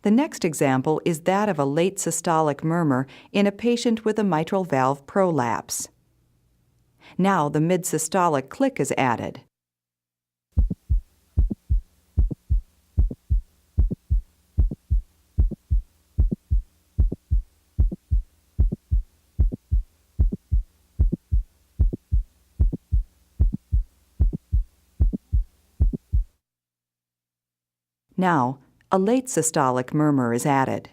The next example is that of a late systolic murmur in a patient with a mitral valve prolapse. Now the mid-systolic click is added. Now, a late systolic murmur is added.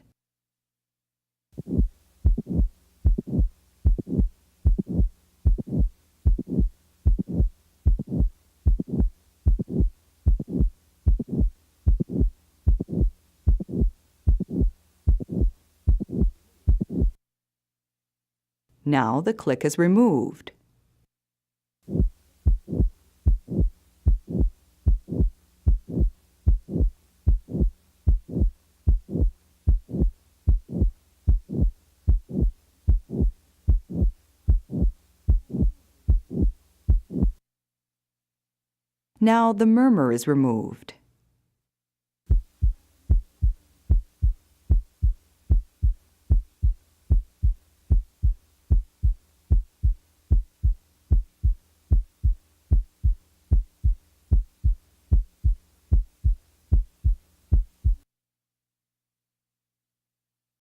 Now the click is removed. Now the murmur is removed.